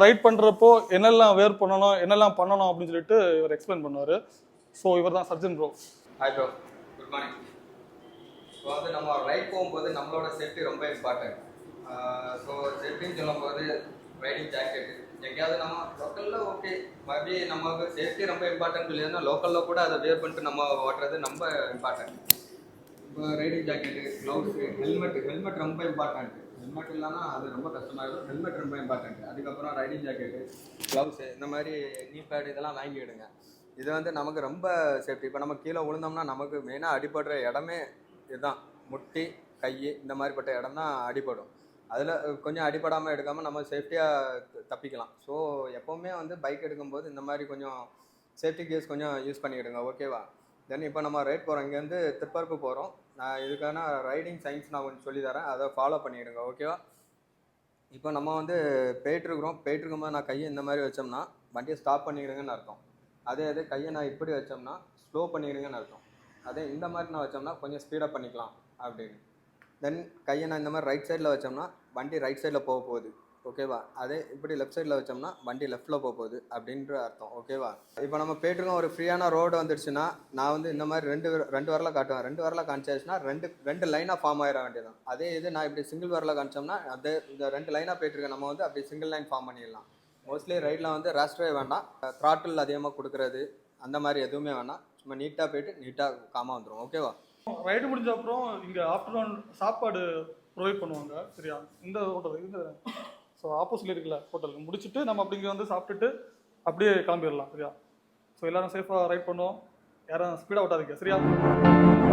Right பண்ணுறப்போ என்னெல்லாம் வேர் பண்ணணும் என்னெல்லாம் பண்ணணும் அப்படின்னு சொல்லிட்டு இவர் எக்ஸ்பிளைன் பண்ணுவார். ஸோ இவர் தான் surgeon bro. Hi bro, good morning. So வந்து நம்ம ரைட் போகும்போது நம்மளோட சேஃப்டி ரொம்ப இம்பார்ட்டன்ட். ஸோ சேஃப்டின்னு சொல்லும்போது ரைடிங் ஜாக்கெட்டு எங்கேயாவது நம்ம லோக்கலில் ஓகே, மறுபடியும் நமக்கு சேஃப்டி ரொம்ப இம்பார்ட்டன்ட் இல்லைன்னா லோக்கலில் கூட அதை வேர் பண்ணிட்டு நம்ம ஓட்டுறது ரொம்ப இம்பார்ட்டன்ட். இப்போ ரைடிங் ஜாக்கெட்டு, க்ளவுஸு, ஹெல்மெட் ரொம்ப இம்பார்ட்டன்ட். ஹெல்மெட் இல்லைன்னா அது ரொம்ப கஷ்டமாக இருக்கும். ஹெல்மெட் ரொம்ப இம்பார்ட்டன்ட். அதுக்கப்புறம் ரைடிங் ஜாக்கெட்டு, க்ளவுஸு, இந்த மாதிரி நீ பேட் இதெல்லாம் வாங்கிவிடுங்க. இது வந்து நமக்கு ரொம்ப சேஃப்டி. இப்போ நம்ம கீழே விழுந்தோம்னா நமக்கு மெயினாக அடிபடுற இடமே இதுதான். முட்டி, கை, இந்த மாதிரிப்பட்ட இடம் தான் அடிபடும். அதில் கொஞ்சம் அடிபடாமல் எடுக்காமல் நம்ம சேஃப்டியாக தப்பிக்கலாம். ஸோ எப்போவுமே வந்து பைக் எடுக்கும்போது இந்த மாதிரி கொஞ்சம் சேஃப்டி கேஸ் கொஞ்சம் யூஸ் பண்ணிக்கிடுங்க, ஓகேவா? தென் இப்போ நம்ம ரைட் போகிறோம், இங்கேருந்து திருப்பரப்பு போகிறோம். நான் இதுக்கான ரைடிங் சயின்ஸ் நான் கொஞ்சம் சொல்லித்தரேன், அதை ஃபாலோ பண்ணிவிடுங்க, ஓகேவா? இப்போ நம்ம வந்து போயிட்டுருக்கும்போது நான் கையை இந்த மாதிரி வச்சோம்னா வண்டியை ஸ்டாப் பண்ணிவிடுங்கன்னு அர்த்தம். அதே கையை நான் இப்படி வச்சோம்னா ஸ்லோ பண்ணிவிடுங்கன்னு அர்த்தம். அதே இந்த மாதிரி நான் வச்சோம்னா கொஞ்சம் ஸ்பீடப் பண்ணிக்கலாம் அப்படின்னு. தென் கையை நான் இந்த மாதிரி ரைட் சைடில் வச்சோம்னா வண்டி ரைட் சைடில் போக போகுது, ஓகேவா? அதே இப்படி லெஃப்ட் சைடில் வச்சோம்னா வண்டி லெஃப்ட்டில் போக போகுது அப்படின்ற அர்த்தம், ஓகேவா? இப்போ நம்ம போய்ட்டுருக்கோம், ஒரு ஃப்ரீயான ரோடு வந்துடுச்சுன்னா நான் வந்து இந்த மாதிரி ரெண்டு வரல காட்டுவேன். 2 வரல காமிச்சாச்சுன்னா ரெண்டு லைனாக ஃபார்ம் ஆகிட வேண்டியதான். அதே இது நான் இப்படி சிங்கிள் வரல காமிச்சோம்னா அது இந்த 2 லைனாக போயிட்டுருக்கேன், நம்ம வந்து அப்படி சிங்கிள் லைன் ஃபார்ம் பண்ணிடலாம். மோஸ்ட்லி ரைடில் வந்து ரேஸ்ட்ரே வேண்டாம், த்ராட்டில் அதிகமாக கொடுக்குறது அந்த மாதிரி எதுவுமே வேணாம். சும்மா நீட்டாக போயிட்டு நீட்டாக காமாக வந்துடும், ஓகேவா? ரைடு முடிஞ்ச அப்புறம் இங்கே ஆஃப்டர்நூன் சாப்பாடு ப்ரொவைட் பண்ணுவாங்க, சரியா? இந்த ஹோட்டல் இந்த ஸோ ஆப்போசிட்ல இருக்குல்ல ஹோட்டலுக்கு முடிச்சுட்டு நம்ம அப்படிங்க வந்து சாப்பிட்டுட்டு அப்படியே கிளம்பிடலாம், சரியா? ஸோ எல்லாரும் சேஃபாக ரைட் பண்ணுவோம், யாரும் ஸ்பீடாக ஓட்டாதீங்க, சரியா?